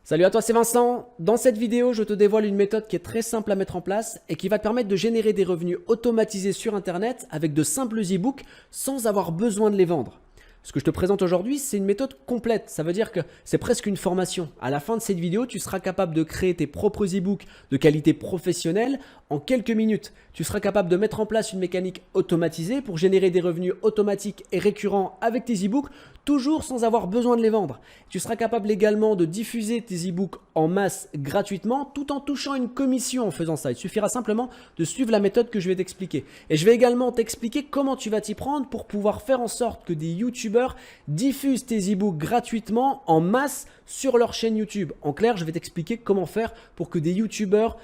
Salut à toi, c'est Vincent. Dans cette vidéo, je te dévoile une méthode qui est très simple à mettre en place et qui va te permettre de générer des revenus automatisés sur Internet avec de simples e-books sans avoir besoin de les vendre. Ce que je te présente aujourd'hui, c'est une méthode complète. Ça veut dire que c'est presque une formation. À la fin de cette vidéo, tu seras capable de créer tes propres e-books de qualité professionnelle en quelques minutes. Tu seras capable de mettre en place une mécanique automatisée pour générer des revenus automatiques et récurrents avec tes e-books, toujours sans avoir besoin de les vendre. Tu seras capable également de diffuser tes e-books en masse gratuitement tout en touchant une commission en faisant ça. Il suffira simplement de suivre la méthode que je vais t'expliquer. Et je vais également t'expliquer comment tu vas t'y prendre pour pouvoir faire en sorte que des youtubeurs diffusent tes e-books gratuitement en masse sur leur chaîne YouTube. En clair, je vais t'expliquer comment faire pour que des youtubeurs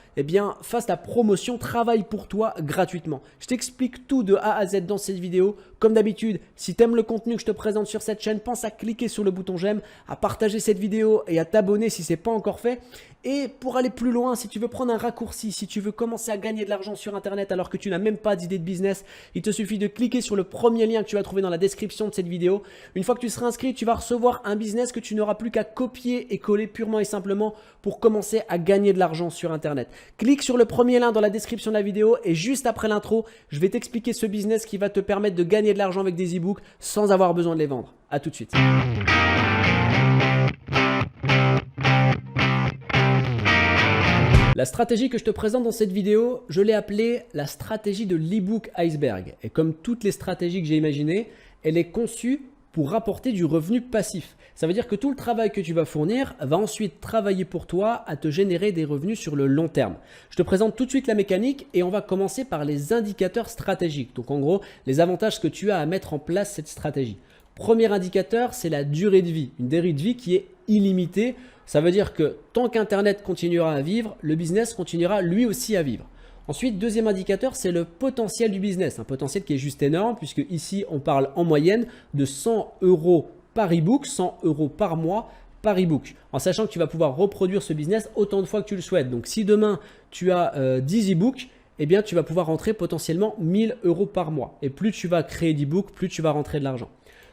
fassent la promotion, travaillent pour toi gratuitement. Je t'explique tout de A à Z dans cette vidéo. Comme d'habitude, si tu aimes le contenu que je te présente sur cette chaîne, pense à cliquer sur le bouton j'aime, à partager cette vidéo et à t'abonner si ce n'est pas encore fait. Et pour aller plus loin, si tu veux prendre un raccourci, si tu veux commencer à gagner de l'argent sur Internet alors que tu n'as même pas d'idée de business, il te suffit de cliquer sur le premier lien que tu vas trouver dans la description de cette vidéo. Une fois que tu seras inscrit, tu vas recevoir un business que tu n'auras plus qu'à copier et coller purement et simplement pour commencer à gagner de l'argent sur Internet. Clique sur le premier lien dans la description de la vidéo et juste après l'intro, je vais t'expliquer ce business qui va te permettre de gagner de l'argent avec des e-books sans avoir besoin de les vendre. À tout de suite. La stratégie que je te présente dans cette vidéo, je l'ai appelée la stratégie de l'e-book iceberg. Et comme toutes les stratégies que j'ai imaginées, elle est conçue pour rapporter du revenu passif. Ça veut dire que tout le travail que tu vas fournir va ensuite travailler pour toi à te générer des revenus sur le long terme. Je te présente tout de suite la mécanique et on va commencer par les indicateurs stratégiques. Donc en gros, les avantages que tu as à mettre en place cette stratégie. Premier indicateur, c'est la durée de vie. Une durée de vie qui est illimitée. Ça veut dire que tant qu'Internet continuera à vivre, le business continuera lui aussi à vivre. Ensuite, deuxième indicateur, c'est le potentiel du business. Un potentiel qui est juste énorme puisque ici, on parle en moyenne de 100 € par e-book, 100 € par mois par e-book. En sachant que tu vas pouvoir reproduire ce business autant de fois que tu le souhaites. Donc, si demain, tu as 10 e-books, eh bien, tu vas pouvoir rentrer potentiellement 1000 € par mois. Et plus tu vas créer d'e-books, plus tu vas rentrer de l'argent.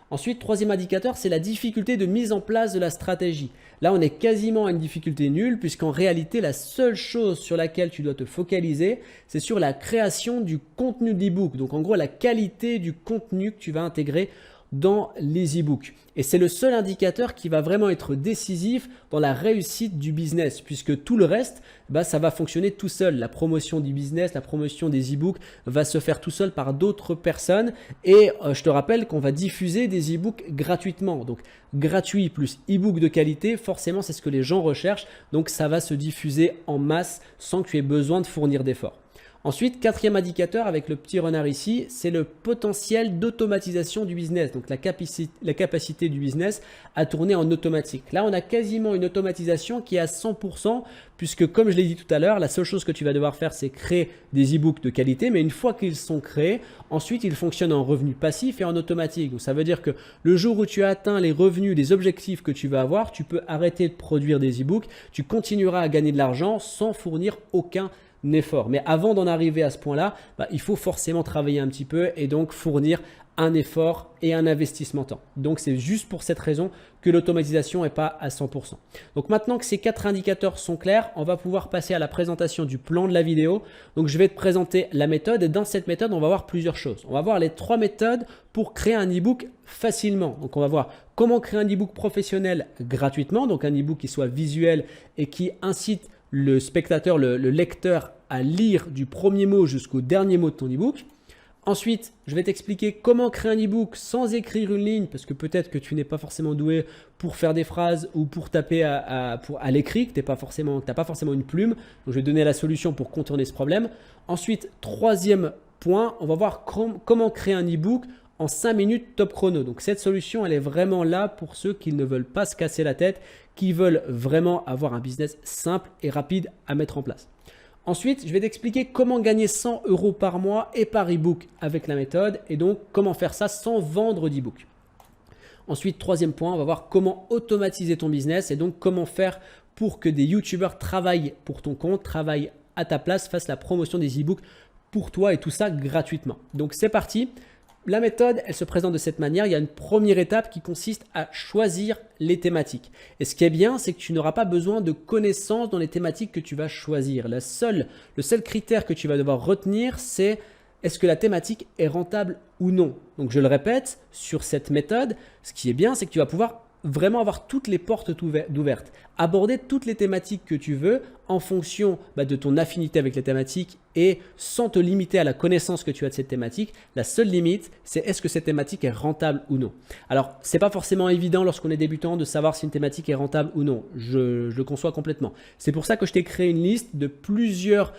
Ensuite, troisième indicateur, c'est la difficulté de mise en place de la stratégie. Là, on est quasiment à une difficulté nulle puisqu'en réalité, la seule chose sur laquelle tu dois te focaliser, c'est sur la création du contenu de l'e-book. Donc, en gros, la qualité du contenu que tu vas intégrer dans les e-books. Et c'est le seul indicateur qui va vraiment être décisif dans la réussite du business puisque tout le reste, ça va fonctionner tout seul. La promotion du business, la promotion des e-books va se faire tout seul par d'autres personnes et je te rappelle qu'on va diffuser des e-books gratuitement. Donc gratuit plus e-book de qualité, forcément c'est ce que les gens recherchent. Donc ça va se diffuser en masse sans que tu aies besoin de fournir d'efforts. Ensuite, quatrième indicateur avec le petit renard ici, c'est le potentiel d'automatisation du business, donc la capacité du business à tourner en automatique. Là, on a quasiment une automatisation qui est à 100% puisque comme je l'ai dit tout à l'heure, la seule chose que tu vas devoir faire, c'est créer des e-books de qualité, mais une fois qu'ils sont créés, ensuite, ils fonctionnent en revenu passif et en automatique. Donc, ça veut dire que le jour où tu as atteint les revenus, les objectifs que tu vas avoir, tu peux arrêter de produire des e-books, tu continueras à gagner de l'argent sans fournir aucun effort. Mais avant d'en arriver à ce point-là, il faut forcément travailler un petit peu et donc fournir un effort et un investissement temps. Donc, c'est juste pour cette raison que l'automatisation n'est pas à 100%. Donc, maintenant que ces quatre indicateurs sont clairs, on va pouvoir passer à la présentation du plan de la vidéo. Donc, je vais te présenter la méthode et dans cette méthode, on va voir plusieurs choses. On va voir les 3 méthodes pour créer un e-book facilement. Donc, on va voir comment créer un e-book professionnel gratuitement. Donc, un e-book qui soit visuel et qui incite le spectateur, le lecteur à lire du premier mot jusqu'au dernier mot de ton e-book. Ensuite, je vais t'expliquer comment créer un e-book sans écrire une ligne parce que peut-être que tu n'es pas forcément doué pour faire des phrases ou pour taper à l'écrit, que tu n'as pas forcément une plume. Donc, je vais te donner la solution pour contourner ce problème. Ensuite, troisième point, on va voir comment créer un e-book en 5 minutes top chrono. Donc, cette solution, elle est vraiment là pour ceux qui ne veulent pas se casser la tête, qui veulent vraiment avoir un business simple et rapide à mettre en place. Ensuite, je vais t'expliquer comment gagner 100 € par mois et par e-book avec la méthode et donc comment faire ça sans vendre d'e-book. Ensuite, troisième point, on va voir comment automatiser ton business et donc comment faire pour que des youtubeurs travaillent pour ton compte, travaillent à ta place, fassent la promotion des e-books pour toi et tout ça gratuitement. Donc, c'est parti. la méthode, elle se présente de cette manière. Il y a une première étape qui consiste à choisir les thématiques. Et ce qui est bien, c'est que tu n'auras pas besoin de connaissances dans les thématiques que tu vas choisir. Le seul critère que tu vas devoir retenir, c'est est-ce que la thématique est rentable ou non. Donc je le répète, sur cette méthode, ce qui est bien, c'est que tu vas pouvoir vraiment avoir toutes les portes ouvertes, aborder toutes les thématiques que tu veux en fonction de ton affinité avec les thématiques et sans te limiter à la connaissance que tu as de cette thématique. La seule limite, c'est est-ce que cette thématique est rentable ou non. Alors, ce n'est pas forcément évident lorsqu'on est débutant de savoir si une thématique est rentable ou non. Je le conçois complètement. C'est pour ça que je t'ai créé une liste de plusieurs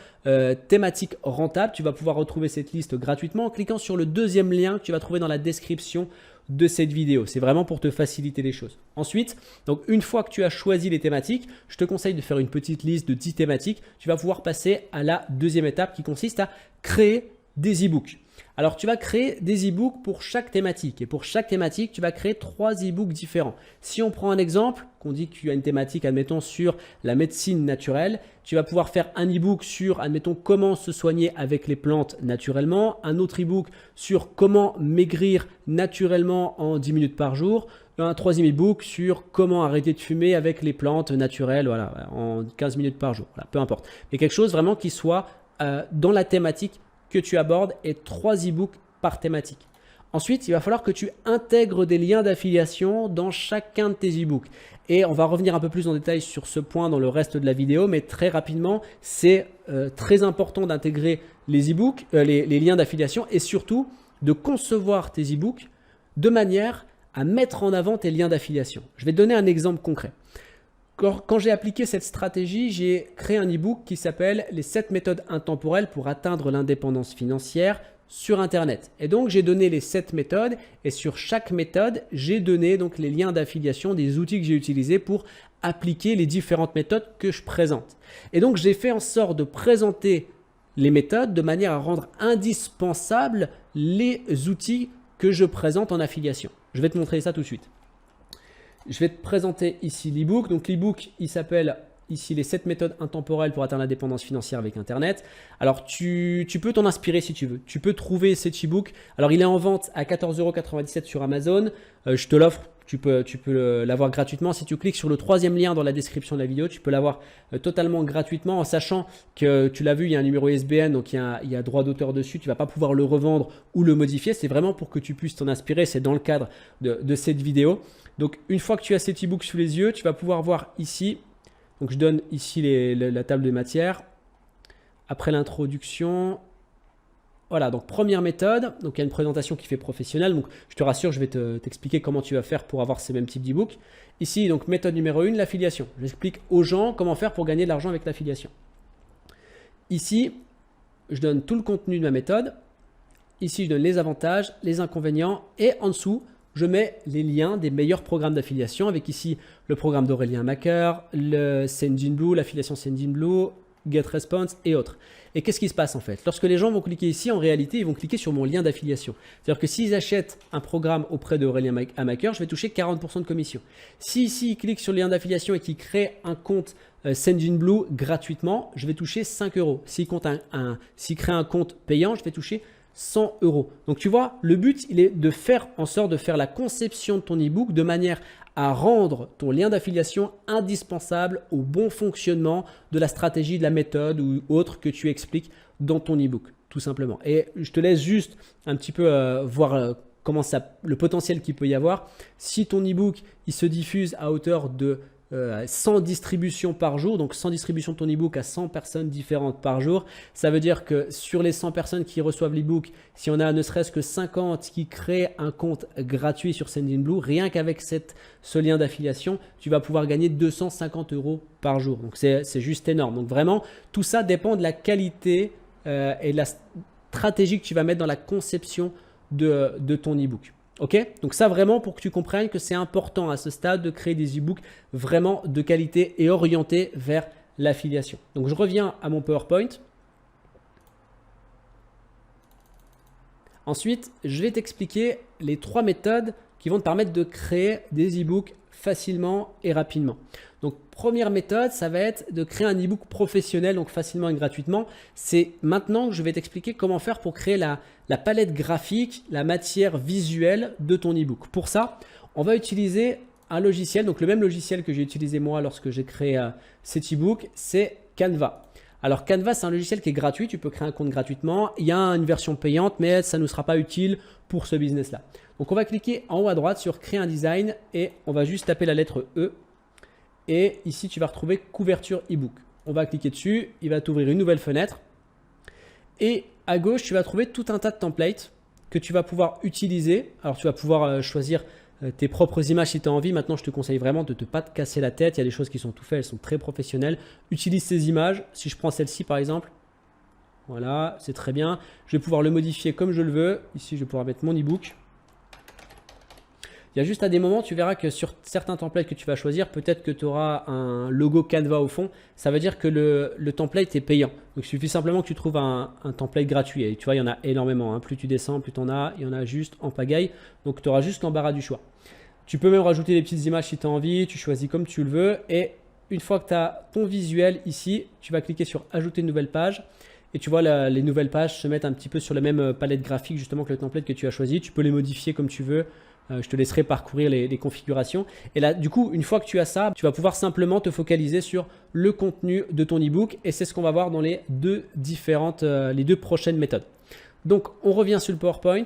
thématiques rentables. Tu vas pouvoir retrouver cette liste gratuitement en cliquant sur le deuxième lien que tu vas trouver dans la description de cette vidéo. C'est vraiment pour te faciliter les choses. Ensuite, donc une fois que tu as choisi les thématiques, je te conseille de faire une petite liste de 10 thématiques. Tu vas pouvoir passer à la deuxième étape qui consiste à créer des e-books. Alors, tu vas créer des e-books pour chaque thématique. Et pour chaque thématique, tu vas créer 3 e-books différents. Si on prend un exemple, qu'on dit que tu as une thématique, admettons, sur la médecine naturelle, tu vas pouvoir faire un e-book sur, admettons, comment se soigner avec les plantes naturellement, un autre e-book sur comment maigrir naturellement en 10 minutes par jour, un troisième e-book sur comment arrêter de fumer avec les plantes naturelles en 15 minutes par jour. Voilà, peu importe. Mais quelque chose vraiment qui soit dans la thématique que tu abordes et 3 e-books par thématique. Ensuite, il va falloir que tu intègres des liens d'affiliation dans chacun de tes e-books. Et on va revenir un peu plus en détail sur ce point dans le reste de la vidéo, mais très rapidement, c'est très important d'intégrer les e-books, les liens d'affiliation et surtout de concevoir tes e-books de manière à mettre en avant tes liens d'affiliation. Je vais te donner un exemple concret. Quand j'ai appliqué cette stratégie, j'ai créé un e-book qui s'appelle « Les 7 méthodes intemporelles pour atteindre l'indépendance financière sur Internet ». Et donc, j'ai donné les 7 méthodes et sur chaque méthode, j'ai donné donc les liens d'affiliation des outils que j'ai utilisés pour appliquer les différentes méthodes que je présente. Et donc, j'ai fait en sorte de présenter les méthodes de manière à rendre indispensables les outils que je présente en affiliation. Je vais te montrer ça tout de suite. Je vais te présenter ici l'e-book. Donc l'e-book, il s'appelle ici les 7 méthodes intemporelles pour atteindre l'indépendance financière avec Internet. Alors tu peux t'en inspirer si tu veux. Tu peux trouver cet e-book. Alors il est en vente à 14,97 € sur Amazon. Je te l'offre. Tu peux l'avoir gratuitement. Si tu cliques sur le troisième lien dans la description de la vidéo, tu peux l'avoir totalement gratuitement en sachant que tu l'as vu, il y a un numéro ISBN, donc il y a droit d'auteur dessus. Tu ne vas pas pouvoir le revendre ou le modifier. C'est vraiment pour que tu puisses t'en inspirer. C'est dans le cadre de cette vidéo. Donc, une fois que tu as cet e-book sous les yeux, tu vas pouvoir voir ici. Donc, je donne ici la table de matière. Après l'introduction, voilà, donc première méthode. Donc, il y a une présentation qui fait professionnelle. Donc, je te rassure, je vais t'expliquer comment tu vas faire pour avoir ces mêmes types d'e-book. Ici, donc, méthode numéro 1, l'affiliation. J'explique aux gens comment faire pour gagner de l'argent avec l'affiliation. Ici, je donne tout le contenu de ma méthode. Ici, je donne les avantages, les inconvénients et en dessous, je mets les liens des meilleurs programmes d'affiliation avec ici le programme d'Aurélien Macker, le Sendinblue, l'affiliation Sendinblue, GetResponse et autres. Et qu'est-ce qui se passe en fait? Lorsque les gens vont cliquer ici, en réalité, ils vont cliquer sur mon lien d'affiliation. C'est-à-dire que s'ils achètent un programme auprès d'Aurélien Macker, je vais toucher 40% de commission. Si ici, ils cliquent sur le lien d'affiliation et qu'ils créent un compte Sendinblue gratuitement, je vais toucher 5 €. S'ils créent un compte payant, je vais toucher 100 €. Donc tu vois, le but, il est de faire en sorte de faire la conception de ton e-book de manière à rendre ton lien d'affiliation indispensable au bon fonctionnement de la stratégie, de la méthode ou autre que tu expliques dans ton e-book, tout simplement. Et je te laisse juste un petit peu voir le potentiel qu'il peut y avoir. Si ton e-book, il se diffuse à hauteur de 100 distributions par jour, donc 100 distributions de ton e-book à 100 personnes différentes par jour. Ça veut dire que sur les 100 personnes qui reçoivent l'e-book, si on a ne serait-ce que 50 qui créent un compte gratuit sur Sendinblue, rien qu'avec ce lien d'affiliation, tu vas pouvoir gagner 250 € par jour. Donc c'est juste énorme. Donc vraiment, tout ça dépend de la qualité et de la stratégie que tu vas mettre dans la conception de ton e-book. Ok, donc ça vraiment pour que tu comprennes que c'est important à ce stade de créer des e-books vraiment de qualité et orientés vers l'affiliation. Donc je reviens à mon PowerPoint. Ensuite, je vais t'expliquer les 3 méthodes qui vont te permettre de créer des e-books facilement et rapidement. Donc, première méthode, ça va être de créer un e-book professionnel, donc facilement et gratuitement. C'est maintenant que je vais t'expliquer comment faire pour créer la palette graphique, la matière visuelle de ton e-book. Pour ça, on va utiliser un logiciel, donc le même logiciel que j'ai utilisé moi lorsque j'ai créé cet e-book, c'est Canva. Alors Canva, c'est un logiciel qui est gratuit, tu peux créer un compte gratuitement. Il y a une version payante, mais ça ne sera pas utile pour ce business-là. Donc on va cliquer en haut à droite sur créer un design et on va juste taper la lettre E. Et ici, tu vas retrouver couverture e-book. On va cliquer dessus, il va t'ouvrir une nouvelle fenêtre. Et à gauche, tu vas trouver tout un tas de templates que tu vas pouvoir utiliser. Alors tu vas pouvoir choisir tes propres images si tu as envie. Maintenant, je te conseille vraiment de ne pas te casser la tête. Il y a des choses qui sont tout faites, elles sont très professionnelles. Utilise ces images. Si je prends celle-ci par exemple, voilà, c'est très bien. Je vais pouvoir le modifier comme je le veux. Ici, je vais pouvoir mettre mon e-book. Il y a juste à des moments, tu verras que sur certains templates que tu vas choisir, peut-être que tu auras un logo Canva au fond. Ça veut dire que le template est payant. Donc, il suffit simplement que tu trouves un template gratuit. Et tu vois, il y en a énormément. Hein. Plus tu descends, plus tu en as. Il y en a juste en pagaille. Donc, tu auras juste l'embarras du choix. Tu peux même rajouter des petites images si tu as envie. Tu choisis comme tu le veux. Et une fois que tu as ton visuel ici, tu vas cliquer sur ajouter une nouvelle page. Et tu vois, les nouvelles pages se mettent un petit peu sur la même palette graphique justement que le template que tu as choisi. Tu peux les modifier comme tu veux. Je te laisserai parcourir les configurations. Et là, du coup, une fois que tu as ça, tu vas pouvoir simplement te focaliser sur le contenu de ton e-book. Et c'est ce qu'on va voir dans les deux prochaines méthodes. Donc, on revient sur le PowerPoint.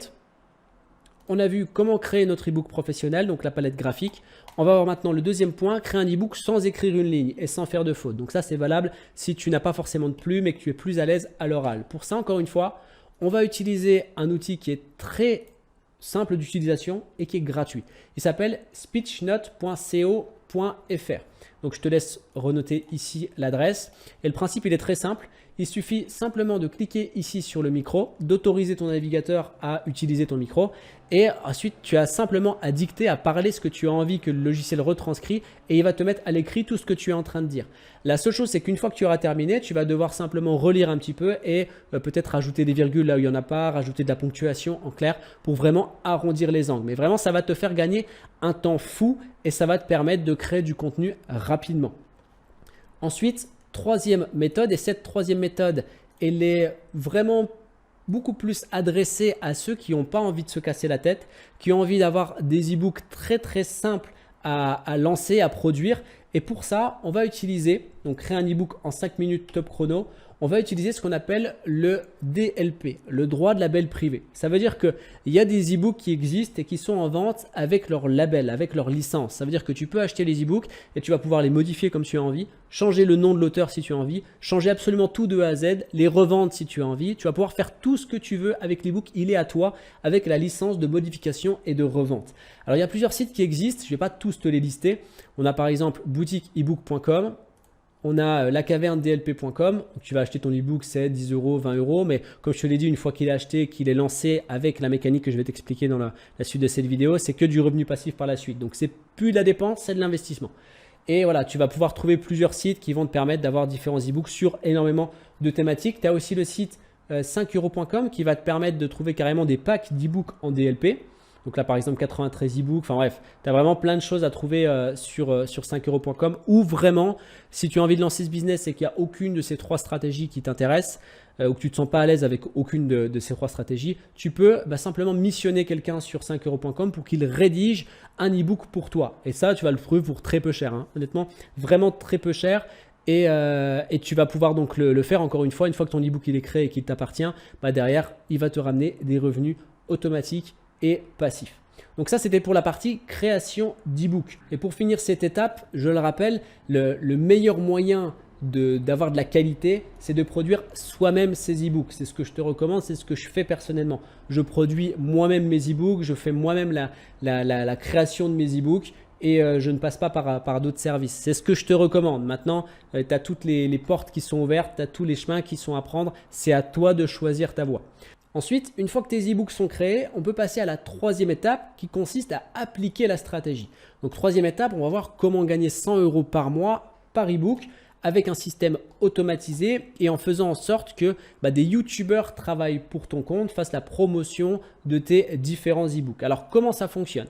On a vu comment créer notre e-book professionnel, donc la palette graphique. On va voir maintenant le deuxième point, créer un e-book sans écrire une ligne et sans faire de faute. Donc ça, c'est valable si tu n'as pas forcément de plume et que tu es plus à l'aise à l'oral. Pour ça, encore une fois, on va utiliser un outil qui est très simple d'utilisation et qui est gratuit. Il s'appelle speechnote.co.fr. Donc, je te laisse renoter ici l'adresse. Et le principe, il est très simple. Il suffit simplement de cliquer ici sur le micro, d'autoriser ton navigateur à utiliser ton micro et ensuite tu as simplement à dicter, à parler ce que tu as envie que le logiciel retranscrit et il va te mettre à l'écrit tout ce que tu es en train de dire. La seule chose, c'est qu'une fois que tu auras terminé, tu vas devoir simplement relire un petit peu et peut-être rajouter des virgules là où il n'y en a pas, rajouter de la ponctuation en clair pour vraiment arrondir les angles. Mais vraiment, ça va te faire gagner un temps fou et ça va te permettre de créer du contenu rapidement. Ensuite, troisième méthode, et cette troisième méthode, elle est vraiment beaucoup plus adressée à ceux qui n'ont pas envie de se casser la tête, qui ont envie d'avoir des e-books très très simples à lancer, à produire. Et pour ça, on va utiliser, donc créer un e-book en 5 minutes top chrono, on va utiliser ce qu'on appelle le DLP, le droit de label privé. Ça veut dire qu'il y a des e-books qui existent et qui sont en vente avec leur label, avec leur licence. Ça veut dire que tu peux acheter les e-books et tu vas pouvoir les modifier comme tu as envie, changer le nom de l'auteur si tu as envie, changer absolument tout de A à Z, les revendre si tu as envie. Tu vas pouvoir faire tout ce que tu veux avec l'e-book, il est à toi avec la licence de modification et de revente. Alors, il y a plusieurs sites qui existent, je ne vais pas tous te les lister. On a par exemple boutiqueebook.com. On a lacavernedlp.com, tu vas acheter ton e-book, c'est 10 €, 20 €, mais comme je te l'ai dit, une fois qu'il est acheté, qu'il est lancé avec la mécanique que je vais t'expliquer dans la suite de cette vidéo, c'est que du revenu passif par la suite. Donc, c'est plus de la dépense, c'est de l'investissement. Et voilà, tu vas pouvoir trouver plusieurs sites qui vont te permettre d'avoir différents e-books sur énormément de thématiques. Tu as aussi le site 5euros.com qui va te permettre de trouver carrément des packs d'e-books en DLP. Donc là, par exemple, 93 e-books. Enfin bref, tu as vraiment plein de choses à trouver sur 5euros.com ou vraiment, si tu as envie de lancer ce business et qu'il n'y a aucune de ces trois stratégies qui t'intéresse ou que tu ne te sens pas à l'aise avec aucune de ces trois stratégies, tu peux simplement missionner quelqu'un sur 5euros.com pour qu'il rédige un e-book pour toi. Et ça, tu vas le trouver pour très peu cher. Hein. Honnêtement, vraiment très peu cher. Et tu vas pouvoir donc le faire encore une fois que ton e-book il est créé et qu'il t'appartient, derrière, il va te ramener des revenus automatiques et passif. Donc ça, c'était pour la partie création d'e-book. Et pour finir cette étape, je le rappelle, le meilleur moyen d'avoir de la qualité, c'est de produire soi-même ses e-books. C'est ce que je te recommande, c'est ce que je fais personnellement. Je produis moi-même mes e-books, je fais moi-même la création de mes e-books et je ne passe pas par d'autres services. C'est ce que je te recommande. Maintenant, tu as toutes les portes qui sont ouvertes, tu as tous les chemins qui sont à prendre. C'est à toi de choisir ta voie. Ensuite, une fois que tes e-books sont créés, on peut passer à la troisième étape qui consiste à appliquer la stratégie. Donc, troisième étape, on va voir comment gagner 100 € par mois par e-book avec un système automatisé et en faisant en sorte que des youtubeurs travaillent pour ton compte, fassent la promotion de tes différents e-books. Alors, comment ça fonctionne ?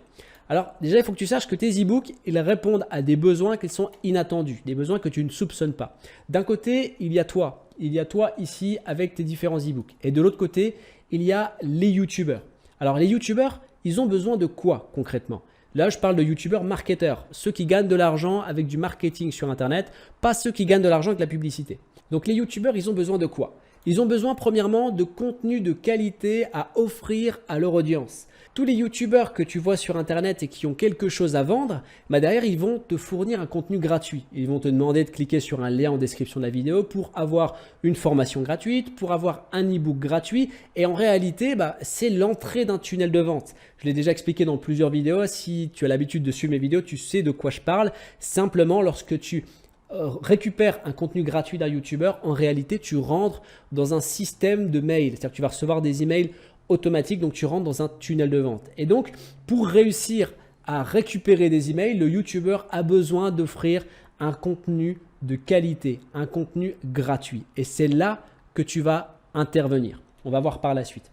Alors déjà, il faut que tu saches que tes e-books, ils répondent à des besoins qui sont inattendus, des besoins que tu ne soupçonnes pas. D'un côté, il y a toi. Il y a toi ici avec tes différents e-books. Et de l'autre côté, il y a les YouTubeurs. Alors les YouTubeurs, ils ont besoin de quoi concrètement? Là, je parle de YouTubeurs marketeurs, ceux qui gagnent de l'argent avec du marketing sur Internet, pas ceux qui gagnent de l'argent avec la publicité. Donc les YouTubeurs, ils ont besoin de quoi? Ils ont besoin premièrement de contenu de qualité à offrir à leur audience. Tous les YouTubeurs que tu vois sur Internet et qui ont quelque chose à vendre, derrière, ils vont te fournir un contenu gratuit. Ils vont te demander de cliquer sur un lien en description de la vidéo pour avoir une formation gratuite, pour avoir un e-book gratuit. Et en réalité, c'est l'entrée d'un tunnel de vente. Je l'ai déjà expliqué dans plusieurs vidéos. Si tu as l'habitude de suivre mes vidéos, tu sais de quoi je parle. Simplement, lorsque tu récupères un contenu gratuit d'un YouTuber, en réalité, tu rentres dans un système de mail. C'est-à-dire que tu vas recevoir des emails automatiques, donc tu rentres dans un tunnel de vente. Et donc, pour réussir à récupérer des emails, le YouTuber a besoin d'offrir un contenu de qualité, un contenu gratuit. Et c'est là que tu vas intervenir. On va voir par la suite.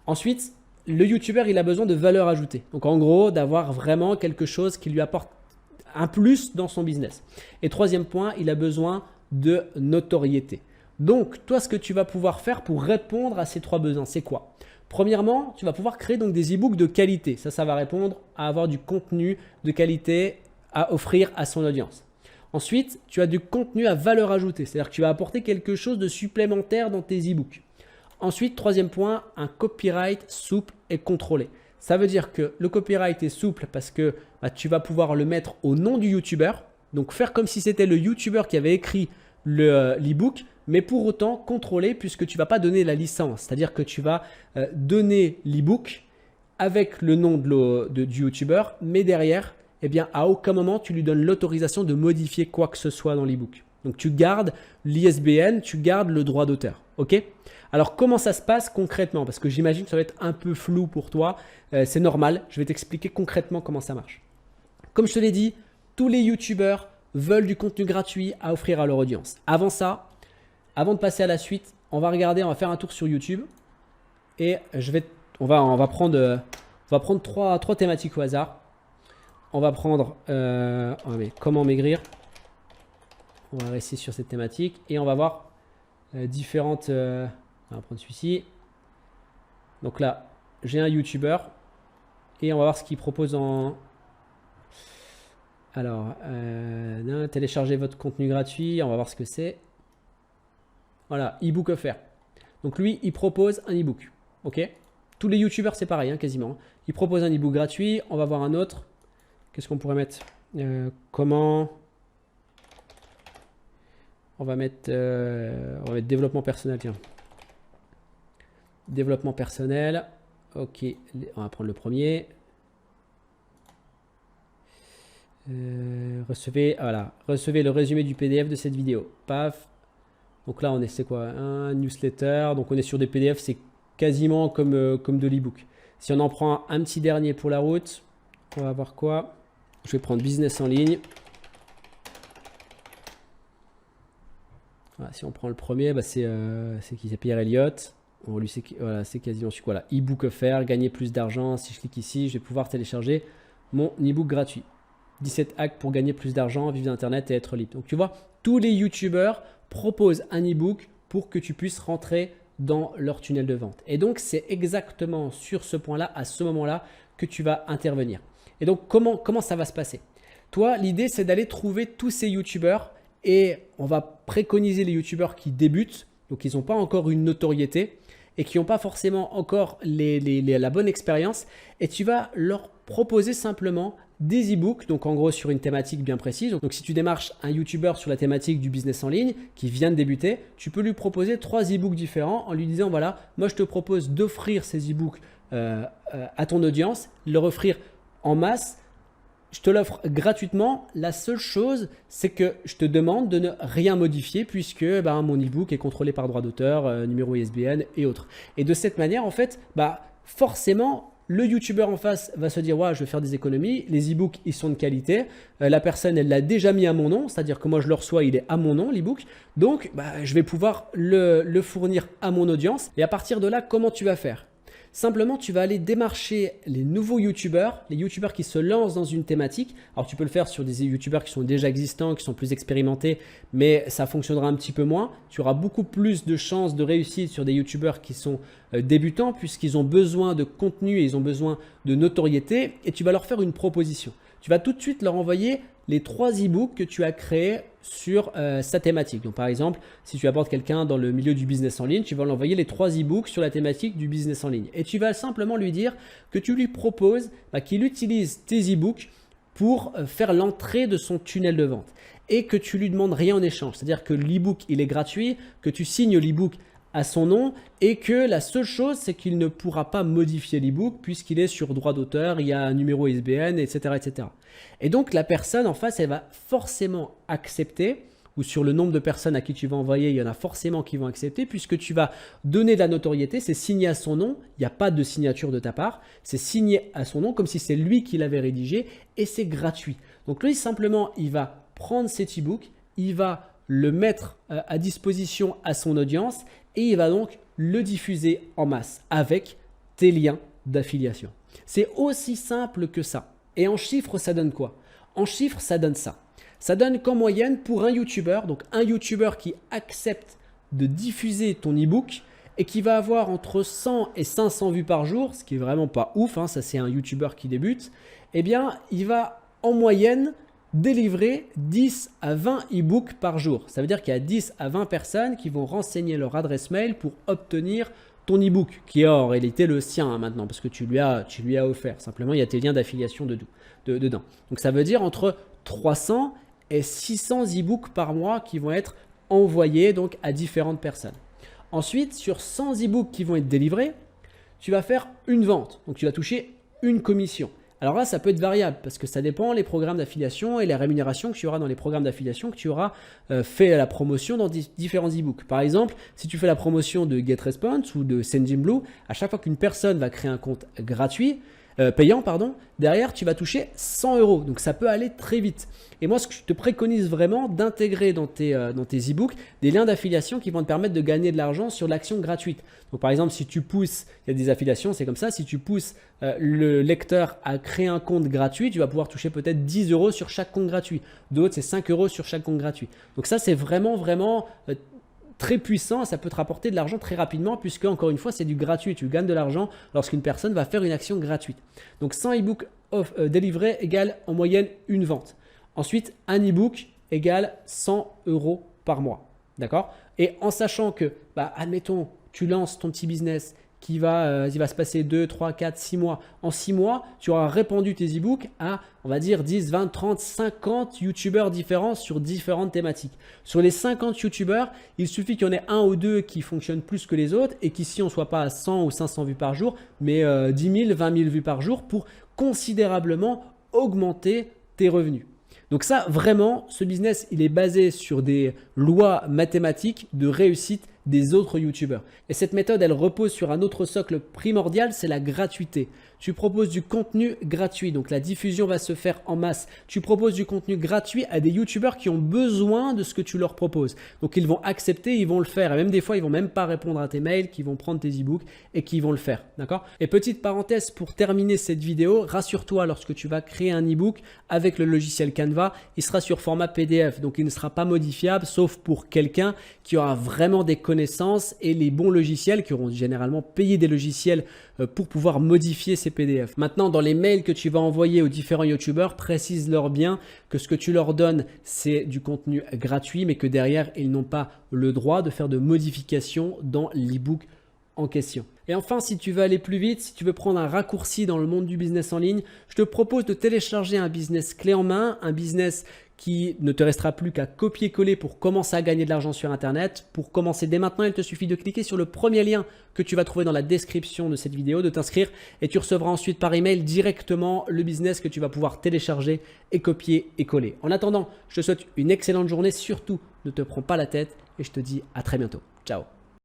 Ensuite, le YouTuber, il a besoin de valeur ajoutée. Donc, en gros, d'avoir vraiment quelque chose qui lui apporte un plus dans son business. Et troisième point, il a besoin de notoriété. Donc, toi, ce que tu vas pouvoir faire pour répondre à ces trois besoins, c'est quoi? Premièrement, tu vas pouvoir créer donc des e-books de qualité. Ça va répondre à avoir du contenu de qualité à offrir à son audience. Ensuite, tu as du contenu à valeur ajoutée, c'est-à-dire que tu vas apporter quelque chose de supplémentaire dans tes e-books. Ensuite, troisième point, un copyright souple et contrôlé. Ça veut dire que le copyright est souple parce que tu vas pouvoir le mettre au nom du YouTuber. Donc, faire comme si c'était le YouTuber qui avait écrit l'e-book, mais pour autant contrôlé puisque tu ne vas pas donner la licence. C'est-à-dire que tu vas donner l'e-book avec le nom du YouTuber, mais derrière, à aucun moment, tu lui donnes l'autorisation de modifier quoi que ce soit dans l'e-book. Donc, tu gardes l'ISBN, tu gardes le droit d'auteur. OK? Alors, comment ça se passe concrètement? Parce que j'imagine que ça va être un peu flou pour toi. C'est normal. Je vais t'expliquer concrètement comment ça marche. Comme je te l'ai dit, tous les YouTubeurs veulent du contenu gratuit à offrir à leur audience. Avant ça, avant de passer à la suite, on va faire un tour sur YouTube et on va prendre trois thématiques au hasard. On va prendre comment maigrir. On va rester sur cette thématique et on va voir différentes. On va prendre celui-ci. Donc là, j'ai un YouTuber et on va voir ce qu'il propose en. Alors, téléchargez votre contenu gratuit. On va voir ce que c'est. Voilà, e-book offert. Donc lui, il propose un e-book. Ok. Tous les YouTubers, c'est pareil, quasiment. Il propose un e-book gratuit. On va voir un autre. Qu'est-ce qu'on pourrait mettre? Comment? On va mettre développement personnel. Tiens. Développement personnel. Ok, on va prendre le premier. Recevez le résumé du PDF de cette vidéo. Paf. Donc là, c'est quoi? Un newsletter. Donc on est sur des PDF, c'est quasiment comme de l'e-book. Si on en prend un petit dernier pour la route, on va voir quoi? Je vais prendre business en ligne. Voilà, si on prend le premier, c'est qui? C'est Pierre Elliott. C'est quasiment celui quoi là. E-book offert, gagner plus d'argent. Si je clique ici, je vais pouvoir télécharger mon e-book gratuit. 17 hacks pour gagner plus d'argent, vivre d'Internet et être libre. Donc tu vois, tous les YouTubeurs proposent un e-book pour que tu puisses rentrer dans leur tunnel de vente. Et donc, c'est exactement sur ce point-là, à ce moment-là, que tu vas intervenir. Et donc, comment ça va se passer? Toi, l'idée, c'est d'aller trouver tous ces YouTubeurs et on va préconiser les YouTubeurs qui débutent, donc ils n'ont pas encore une notoriété et qui n'ont pas forcément encore la bonne expérience, et tu vas leur proposer simplement des e-books, donc en gros sur une thématique bien précise. Donc si tu démarches un YouTuber sur la thématique du business en ligne qui vient de débuter, tu peux lui proposer 3 e-books différents en lui disant voilà, moi je te propose d'offrir ces e-books à ton audience, leur offrir en masse. Je te l'offre gratuitement. La seule chose, c'est que je te demande de ne rien modifier puisque mon e-book est contrôlé par droit d'auteur, numéro ISBN et autres. Et de cette manière, en fait, forcément, le YouTuber en face va se dire ouais, je vais faire des économies. Les e-books, ils sont de qualité. La personne, elle l'a déjà mis à mon nom, c'est-à-dire que moi, je le reçois, il est à mon nom, l'e-book. Donc, je vais pouvoir le fournir à mon audience. Et à partir de là, comment tu vas faire? simplement, tu vas aller démarcher les nouveaux YouTubeurs, les YouTubeurs qui se lancent dans une thématique. Alors, tu peux le faire sur des YouTubeurs qui sont déjà existants, qui sont plus expérimentés, mais ça fonctionnera un petit peu moins. Tu auras beaucoup plus de chances de réussite sur des YouTubeurs qui sont débutants puisqu'ils ont besoin de contenu et ils ont besoin de notoriété et tu vas leur faire une proposition. Tu vas tout de suite leur envoyer les 3 e-books que tu as créés sur sa thématique. Donc, par exemple, si tu apportes quelqu'un dans le milieu du business en ligne, tu vas lui envoyer les 3 e-books sur la thématique du business en ligne. Et tu vas simplement lui dire que tu lui proposes qu'il utilise tes e-books pour faire l'entrée de son tunnel de vente et que tu lui demandes rien en échange. C'est-à-dire que l'e-book, il est gratuit, que tu signes l'e-book à son nom et que la seule chose, c'est qu'il ne pourra pas modifier l'e-book puisqu'il est sur droit d'auteur, il y a un numéro ISBN, etc., etc. Et donc, la personne en face, elle va forcément accepter ou sur le nombre de personnes à qui tu vas envoyer, il y en a forcément qui vont accepter puisque tu vas donner de la notoriété, c'est signé à son nom, il n'y a pas de signature de ta part, c'est signé à son nom comme si c'est lui qui l'avait rédigé et c'est gratuit. Donc, lui, simplement, il va prendre cet e-book, il va le mettre à disposition à son audience et il va donc le diffuser en masse avec tes liens d'affiliation. C'est aussi simple que ça. Et en chiffres, ça donne quoi? En chiffres, ça donne ça. Ça donne qu'en moyenne, pour un YouTuber, donc un YouTuber qui accepte de diffuser ton e-book et qui va avoir entre 100 et 500 vues par jour, ce qui est vraiment pas ouf, ça c'est un YouTuber qui débute, eh bien, il va en moyenne délivrer 10 à 20 e-books par jour. Ça veut dire qu'il y a 10 à 20 personnes qui vont renseigner leur adresse mail pour obtenir ton e-book, qui est en réalité le sien maintenant, parce que tu lui as offert. Simplement, il y a tes liens d'affiliation dedans. Donc, ça veut dire entre 300 et 600 e-books par mois qui vont être envoyés donc, à différentes personnes. Ensuite, sur 100 e-books qui vont être délivrés, tu vas faire une vente. Donc, tu vas toucher une commission. Alors là, ça peut être variable parce que ça dépend les programmes d'affiliation et les rémunérations que tu auras dans les programmes d'affiliation que tu auras fait la promotion dans différents e-books. Par exemple, si tu fais la promotion de GetResponse ou de Sendinblue, à chaque fois qu'une personne va créer un compte gratuit, payant, derrière, tu vas toucher 100 €. Donc, ça peut aller très vite. Et moi, ce que je te préconise vraiment d'intégrer dans tes e-books des liens d'affiliation qui vont te permettre de gagner de l'argent sur l'action gratuite. Donc, par exemple, si tu pousses, il y a des affiliations, c'est comme ça, si tu pousses le lecteur à créer un compte gratuit, tu vas pouvoir toucher peut-être 10 € sur chaque compte gratuit. D'autres, c'est 5 € sur chaque compte gratuit. Donc, ça, c'est vraiment très puissant, ça peut te rapporter de l'argent très rapidement puisque encore une fois c'est du gratuit, tu gagnes de l'argent lorsqu'une personne va faire une action gratuite. Donc 100 e-books délivrés égale en moyenne une vente. Ensuite un e-book égale 100 € par mois, d'accord? Et en sachant que, admettons, tu lances ton petit business il va se passer 2, 3, 4, 6 mois. En 6 mois, tu auras répandu tes e-books à, on va dire, 10, 20, 30, 50 YouTubeurs différents sur différentes thématiques. Sur les 50 YouTubeurs, il suffit qu'il y en ait un ou deux qui fonctionnent plus que les autres et qu'ici, on ne soit pas à 100 ou 500 vues par jour, mais 10 000, 20 000 vues par jour pour considérablement augmenter tes revenus. Donc ça, vraiment, ce business, il est basé sur des lois mathématiques de réussite des autres YouTubeurs. Et cette méthode, elle repose sur un autre socle primordial, c'est la gratuité. Tu proposes du contenu gratuit, donc la diffusion va se faire en masse. Tu proposes du contenu gratuit à des YouTubeurs qui ont besoin de ce que tu leur proposes. Donc ils vont accepter, ils vont le faire. Et même des fois, ils vont même pas répondre à tes mails, qui vont prendre tes e-books et qui vont le faire. D'accord? Et petite parenthèse pour terminer cette vidéo, rassure-toi, lorsque tu vas créer un e-book avec le logiciel Canva, il sera sur format PDF. Donc il ne sera pas modifiable, sauf pour quelqu'un qui aura vraiment des connaissances et les bons logiciels, qui auront généralement payé des logiciels pour pouvoir modifier ces PDF. Maintenant, dans les mails que tu vas envoyer aux différents YouTubeurs, précise-leur bien que ce que tu leur donnes, c'est du contenu gratuit, mais que derrière, ils n'ont pas le droit de faire de modifications dans l'e-book en question. Et enfin, si tu veux aller plus vite, si tu veux prendre un raccourci dans le monde du business en ligne, je te propose de télécharger un business clé en main, un business qui ne te restera plus qu'à copier-coller pour commencer à gagner de l'argent sur Internet. Pour commencer dès maintenant, il te suffit de cliquer sur le premier lien que tu vas trouver dans la description de cette vidéo, de t'inscrire et tu recevras ensuite par email directement le business que tu vas pouvoir télécharger et copier et coller. En attendant, je te souhaite une excellente journée. Surtout, ne te prends pas la tête et je te dis à très bientôt. Ciao.